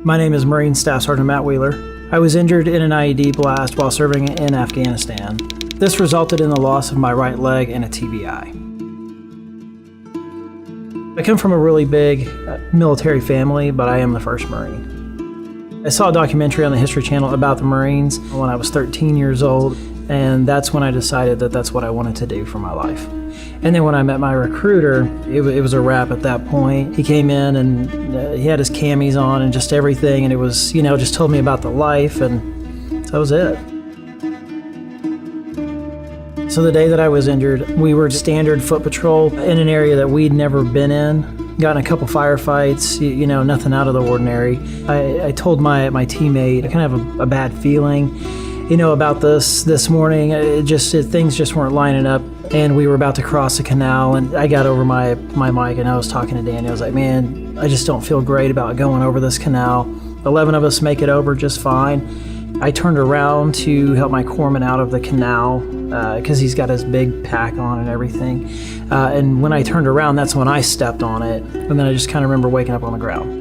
My name is Marine Staff Sergeant Matt Wheeler. I was injured in an IED blast while serving in Afghanistan. This resulted in the loss of my right leg and a TBI. I come from a really big military family, but I am the first Marine. I saw a documentary on the History Channel about the Marines when I was 13 years old, and that's when I decided that that's what I wanted to do for my life. And then when I met my recruiter, it was a wrap at that point. He came in and he had his camis on and just everything, and it was, just told me about the life, and so that was it. So the day that I was injured, we were standard foot patrol in an area that we'd never been in. Got in a couple firefights, nothing out of the ordinary. I told my teammate, I kind of have a bad feeling, about this morning. Things just weren't lining up, and we were about to cross the canal, and I got over my mic and I was talking to Danny. I was like, man, I just don't feel great about going over this canal. 11 of us make it over just fine. I turned around to help my corpsman out of the canal because he's got his big pack on and everything. And when I turned around, that's when I stepped on it. And then I just kind of remember waking up on the ground.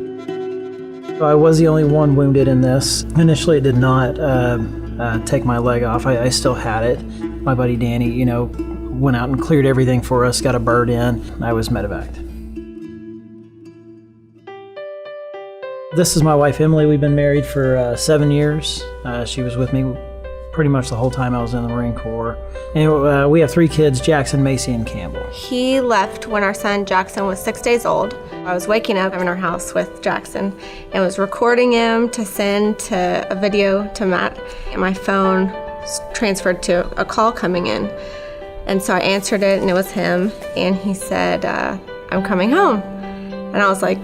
So I was the only one wounded in this. Initially, it did not take my leg off. I still had it. My buddy Danny, went out and cleared everything for us, got a bird in. I was medevaced. This is my wife, Emily. We've been married for 7 years. She was with me pretty much the whole time I was in the Marine Corps. And we have 3 kids, Jackson, Macy, and Campbell. He left when our son Jackson was 6 days old. I was waking up in our house with Jackson and was recording him to send a video to Matt. And my phone transferred to a call coming in. And so I answered it, and it was him. And he said, I'm coming home. And I was like,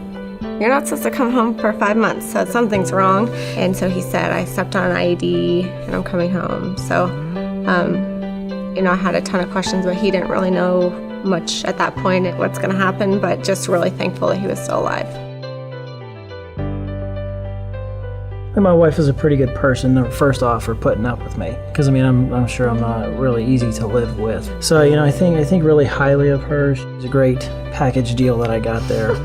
you're not supposed to come home for 5 months, so something's wrong. And so he said, I stepped on an IED and I'm coming home. So, I had a ton of questions, but he didn't really know much at that point what's gonna happen, but just really thankful that he was still alive. And my wife is a pretty good person, first off, for putting up with me. Because, I'm sure I'm not really easy to live with. So, I think really highly of her. She's a great package deal that I got there.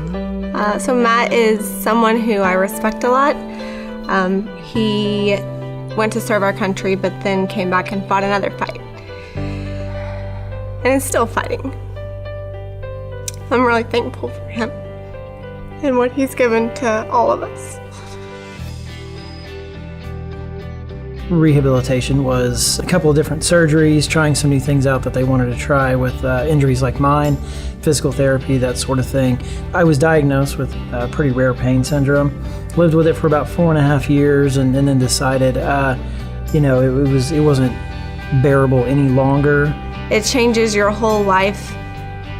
So Matt is someone who I respect a lot. He went to serve our country, but then came back and fought another fight. And is still fighting. I'm really thankful for him and what he's given to all of us. Rehabilitation was a couple of different surgeries, trying some new things out that they wanted to try with injuries like mine, physical therapy, that sort of thing. I was diagnosed with pretty rare pain syndrome, lived with it for about 4.5 years, and then decided, it wasn't bearable any longer. It changes your whole life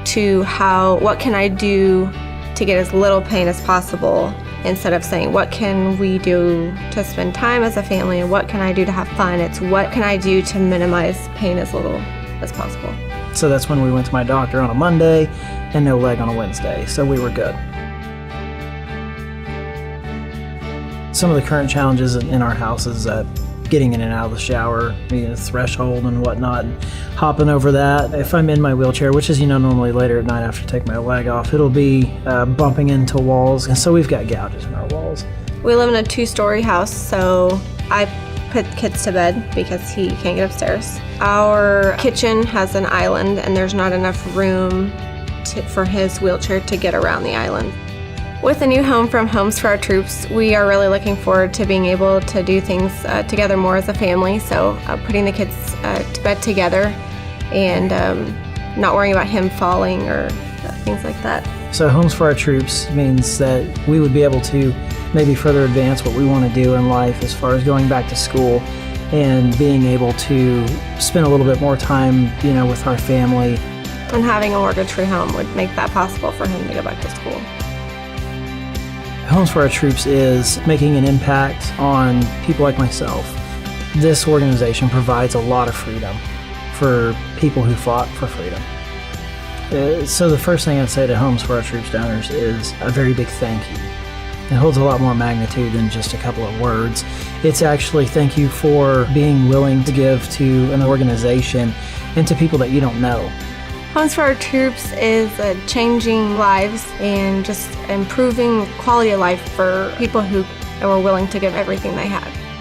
to what can I do to get as little pain as possible, instead of saying, what can we do to spend time as a family and what can I do to have fun? It's what can I do to minimize pain as little as possible. So that's when we went to my doctor on a Monday and no leg on a Wednesday, so we were good. Some of the current challenges in our house is getting in and out of the shower, the threshold and whatnot, and hopping over that. If I'm in my wheelchair, which is normally later at night after I take my leg off, it'll be bumping into walls, and so we've got gouges in our walls. We live in a 2-story house, so I put kids to bed because he can't get upstairs. Our kitchen has an island, and there's not enough room for his wheelchair to get around the island. With a new home from Homes for Our Troops, we are really looking forward to being able to do things together more as a family. So putting the kids to bed together and not worrying about him falling or things like that. So Homes for Our Troops means that we would be able to maybe further advance what we want to do in life as far as going back to school and being able to spend a little bit more time, with our family. And having a mortgage-free home would make that possible for him to go back to school. Homes for Our Troops is making an impact on people like myself. This organization provides a lot of freedom for people who fought for freedom. So the first thing I'd say to Homes for Our Troops donors is a very big thank you. It holds a lot more magnitude than just a couple of words. It's actually thank you for being willing to give to an organization and to people that you don't know. Homes for Our Troops is changing lives and just improving quality of life for people who and were willing to give everything they had.